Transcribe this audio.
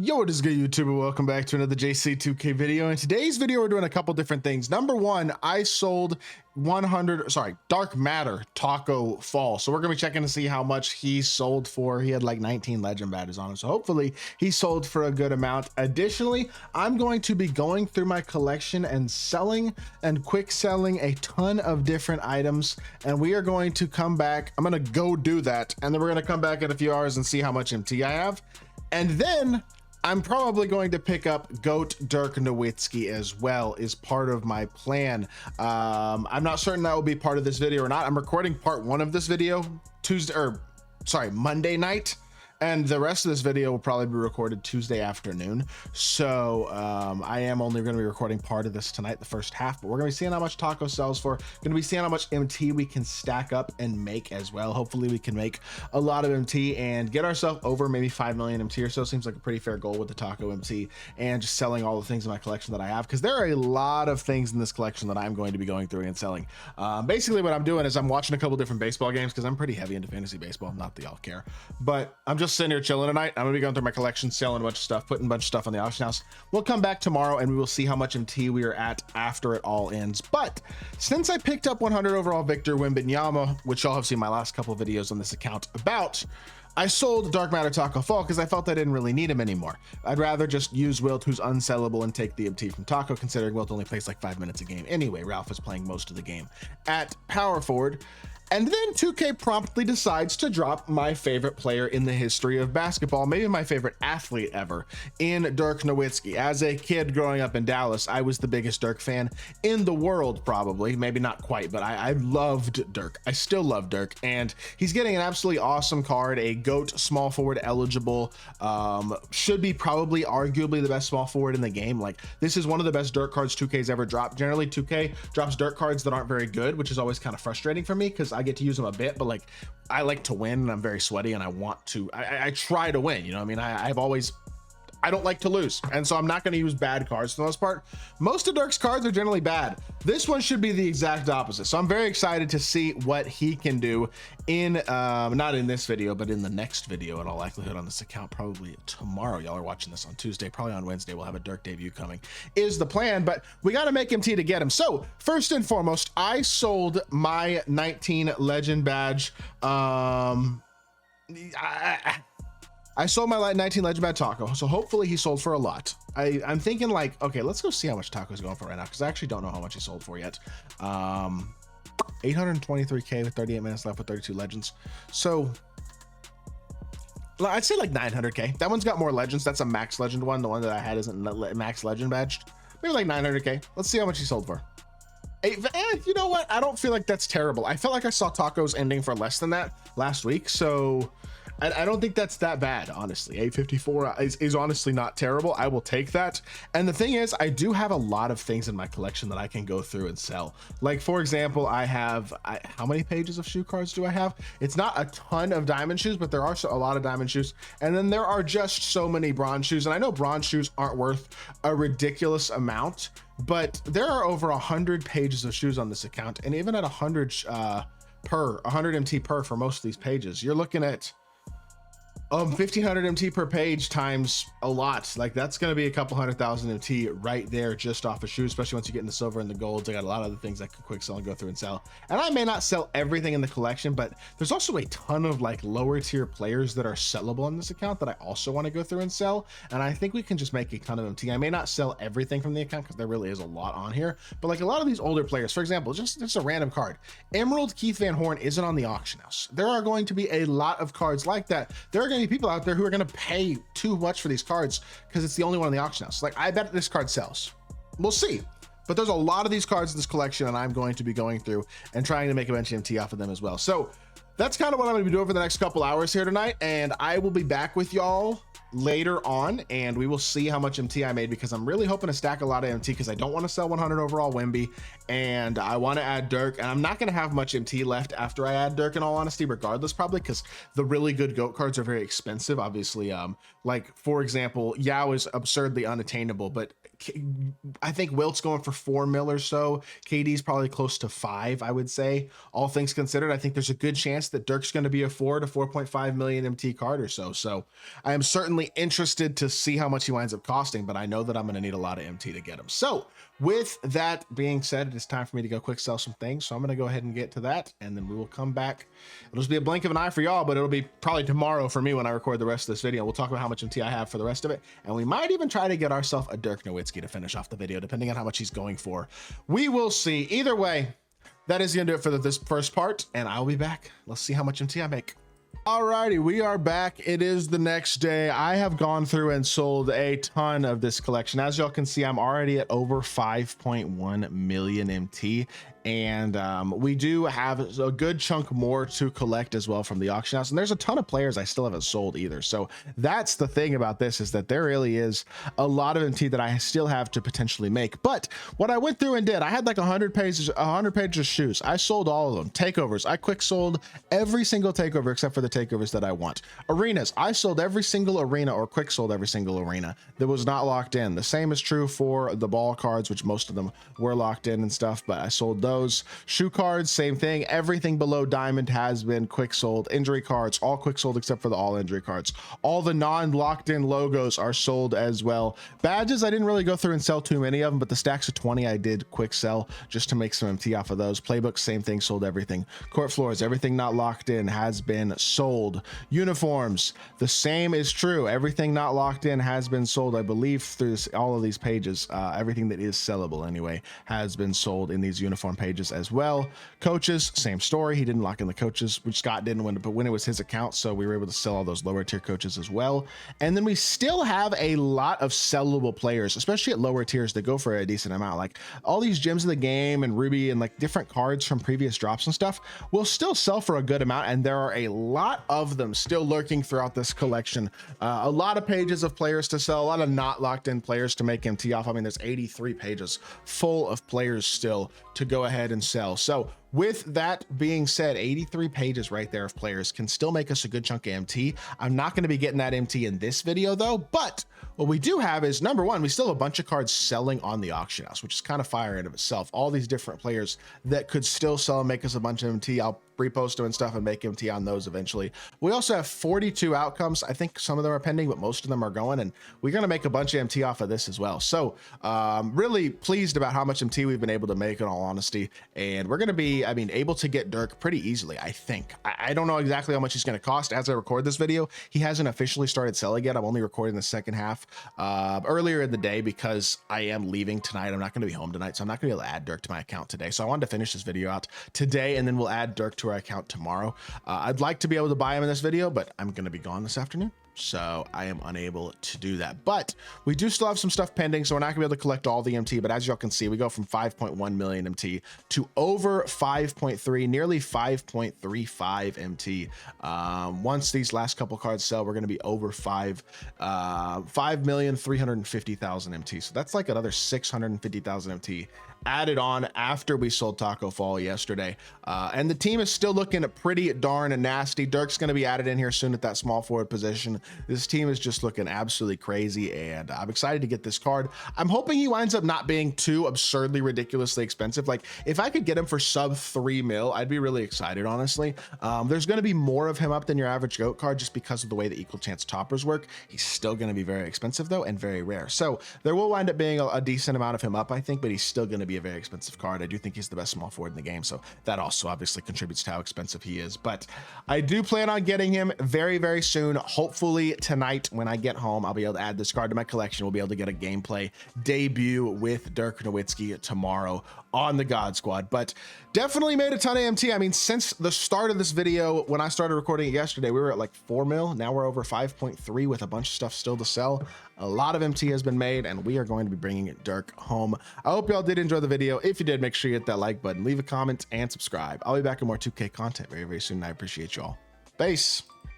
Yo, what is good, YouTuber? Welcome back to another JC2K video. In today's video, we're doing a couple different things. Number one, I sold Dark Matter Taco Fall. So we're gonna be checking to see how much he sold for. He had like 19 legend badges on him, so hopefully he sold for a good amount. Additionally, I'm going to be going through my collection and selling and quick selling a ton of different items, and we are going to come back. I'm gonna go do that, and then we're gonna come back in a few hours and see how much MT I have, and then I'm probably going to pick up GOAT DIRK NOWITZKI as well as part of my plan. I'm not certain that will be part of this video or not. I'm recording part one of this video Monday night, and the rest of this video will probably be recorded Tuesday afternoon. So I am only going to be recording part of this tonight, the first half, but we're going to be seeing how much Taco sells for. Going to be seeing how much MT we can stack up and make as well. Hopefully we can make a lot of MT and get ourselves over maybe 5 million MT or so. Seems like a pretty fair goal with the Taco MT and just selling all the things in my collection that I have, because there are a lot of things in this collection that I'm going to be going through and selling. Basically what I'm doing is I'm watching a couple different baseball games because I'm pretty heavy into fantasy baseball. Not that y'all care, but I'm just sitting here chilling tonight. I'm gonna be going through my collection, selling a bunch of stuff, putting a bunch of stuff on the auction house. We'll come back tomorrow and we will see how much MT we are at after it all ends. But since I picked up 100 overall Victor Wembanyama, which y'all have seen my last couple videos on this account about, I sold Dark Matter Taco Fall because I felt I didn't really need him anymore. I'd rather just use Wilt, who's unsellable, and take the MT from Taco, considering Wilt only plays like 5 minutes a game anyway. Ralph is playing most of the game at power forward. And then 2K promptly decides to drop my favorite player in the history of basketball, maybe my favorite athlete ever, in Dirk Nowitzki. As a kid growing up in Dallas, I was the biggest Dirk fan in the world, probably. Maybe not quite, but I loved Dirk. I still love Dirk, and he's getting an absolutely awesome card, a GOAT small forward eligible. Should be probably arguably the best small forward in the game. Like, this is one of the best Dirk cards 2K's ever dropped. Generally, 2K drops Dirk cards that aren't very good, which is always kind of frustrating for me because I get to use them a bit, but like, I like to win and I'm very sweaty and I want to, I try to win, you know what I mean? I don't like to lose, and so I'm not going to use bad cards for the most part. Most of Dirk's cards are generally bad. This one should be the exact opposite, so I'm very excited to see what he can do in not in this video, but in the next video in all likelihood on this account, probably tomorrow. Y'all are watching this on Tuesday, probably on Wednesday we'll have a Dirk debut coming is the plan, but we got to make MT to get him. So first and foremost, I sold my 19 legend badge. I sold my 19 legend badge Taco, so hopefully he sold for a lot. I'm thinking like, okay, let's go see how much Taco's going for right now, because I actually don't know how much he sold for yet. 823k with 38 minutes left with 32 legends. So I'd say like 900k. That one's got more legends. That's a max legend one. The one that I had isn't max legend badged. Maybe like 900k. Let's see how much he sold for. You know what? I don't feel like that's terrible. I felt like I saw Tacos ending for less than that last week, so I don't think that's that bad, honestly. 854 is honestly not terrible. I will take that. And the thing is, I do have a lot of things in my collection that I can go through and sell. Like, for example, I have, how many pages of shoe cards do I have? It's not a ton of diamond shoes, but there are a lot of diamond shoes. And then there are just so many bronze shoes. And I know bronze shoes aren't worth a ridiculous amount, but there are over 100 pages of shoes on this account. And even at 100 MT per for most of these pages, you're looking at 1500 MT per page times a lot. Like, that's going to be a couple 100,000 MT right there just off of shoes, especially once you get in the silver and the golds. I got a lot of other things I could quick sell and go through and sell. And I may not sell everything in the collection, but there's also a ton of like lower tier players that are sellable on this account that I also want to go through and sell. And I think we can just make a ton of MT. I may not sell everything from the account because there really is a lot on here, but like a lot of these older players, for example, just a random card, Emerald Keith Van Horn isn't on the auction house. There are going to be a lot of cards like that. There are going to be people out there who are going to pay too much for these cards because it's the only one in the auction house. Like, I bet this card sells. We'll see. But there's a lot of these cards in this collection, and I'm going to be going through and trying to make a bunch of MT off of them as well. So that's kind of what I'm going to be doing for the next couple hours here tonight, and I will be back with y'all later on, and we will see how much MT I made, because I'm really hoping to stack a lot of MT because I don't want to sell 100 overall Wemby, and I want to add Dirk, and I'm not going to have much MT left after I add Dirk, in all honesty, regardless, probably, because the really good GOAT cards are very expensive, obviously. Like, for example, Yao is absurdly unattainable, but I think Wilt's going for 4 mil or so. KD's probably close to 5, I would say. All things considered, I think there's a good chance that Dirk's going to be a 4 to 4.5 million MT card or so. So I am certainly definitely interested to see how much he winds up costing, but I know that I'm going to need a lot of MT to get him. So with that being said, it is time for me to go quick sell some things. So I'm going to go ahead and get to that, and then we will come back. It'll just be a blink of an eye for y'all, but it'll be probably tomorrow for me when I record the rest of this video. We'll talk about how much MT I have for the rest of it, and we might even try to get ourselves a DIRK NOWITZKI to finish off the video, depending on how much he's going for. We will see. Either way, that is going to do it for this first part, and I'll be back. Let's see how much MT I make. Alrighty, we are back. It is the next day. I have gone through and sold a ton of this collection. As y'all can see, I'm already at over 5.1 million MT, and we do have a good chunk more to collect as well from the auction house, and there's a ton of players I still haven't sold either. So that's the thing about this, is that there really is a lot of MT that I still have to potentially make. But what I went through and did, I had like 100 pages of shoes. I sold all of them. Takeovers, I quick sold every single takeover except for the takeovers that I want. Arenas, I sold every single arena, or quick sold every single arena that was not locked in. The same is true for the ball cards, which most of them were locked in and stuff, but I sold those. Shoe cards, same thing. Everything below diamond has been quick sold. Injury cards, all quick sold except for the all injury cards. All the non-locked in logos are sold as well. Badges, I didn't really go through and sell too many of them, but the stacks of 20 I did quick sell just to make some MT off of those. Playbooks, same thing, sold everything. Court floors, everything not locked in has been sold. Uniforms, the same is true. Everything not locked in has been sold, I believe, through all of these pages. Everything that is sellable anyway has been sold in these uniform pages as well. Coaches, same story. He didn't lock in the coaches, which Scott didn't win, but when it was his account, so we were able to sell all those lower tier coaches as well. And then we still have a lot of sellable players, especially at lower tiers, that go for a decent amount. Like all these gems in the game and Ruby and like different cards from previous drops and stuff will still sell for a good amount, and there are a lot of them still lurking throughout this collection. A lot of pages of players to sell, a lot of not locked in players to make MT off. I mean, there's 83 pages full of players still to go ahead and sell. So with that being said, 83 pages right there of players can still make us a good chunk of MT. I'm not going to be getting that MT in this video though, but what we do have is, number one, we still have a bunch of cards selling on the auction house, which is kind of fire in of itself. All these different players that could still sell and make us a bunch of MT. I'll repost them and stuff and make MT on those eventually. We also have 42 outcomes. I think some of them are pending, but most of them are going, and we're going to make a bunch of MT off of this as well. So really pleased about how much MT we've been able to make, in all honesty. And we're going to be, I mean, able to get DIRK pretty easily, I think. I don't know exactly how much he's going to cost as I record this video. He hasn't officially started selling yet. I'm only recording the second half earlier in the day because I am leaving tonight. I'm not going to be home tonight, so I'm not going to be able to add DIRK to my account today. So I wanted to finish this video out today, and then we'll add DIRK to our account tomorrow. I'd like to be able to buy him in this video, but I'm going to be gone this afternoon, so I am unable to do that. But we do still have some stuff pending, so we're not gonna be able to collect all the MT. But as y'all can see, we go from 5.1 million MT to over 5.3, nearly 5.35 MT. Once these last couple cards sell, we're gonna be over 5,350,000 MT. So that's like another 650,000 MT added on after we sold Taco Fall yesterday. And the team is still looking pretty darn nasty. DIRK's going to be added in here soon at that small forward position. This team is just looking absolutely crazy, and I'm excited to get this card. I'm hoping he winds up not being too absurdly ridiculously expensive. Like if I could get him for sub 3 mil, I'd be really excited, honestly. There's going to be more of him up than your average GOAT card just because of the way the equal chance toppers work. He's still going to be very expensive though, and very rare. So there will wind up being a decent amount of him up, I think, but he's still going to be a very expensive card. I do think he's the best small forward in the game, so that also obviously contributes to how expensive he is. But I do plan on getting him very, very soon. Hopefully tonight when I get home, I'll be able to add this card to my collection. We'll be able to get a gameplay debut with DIRK NOWITZKI tomorrow on the God Squad. But definitely made a ton of MT. I mean, since the start of this video, when I started recording it yesterday, we were at like 4 mil. Now we're over 5.3 with a bunch of stuff still to sell. A lot of MT has been made, and we are going to be bringing DIRK home. I hope y'all did enjoy the video. If you did, make sure you hit that like button, leave a comment, and subscribe. I'll be back with more 2K content very, very soon. I appreciate y'all. Peace.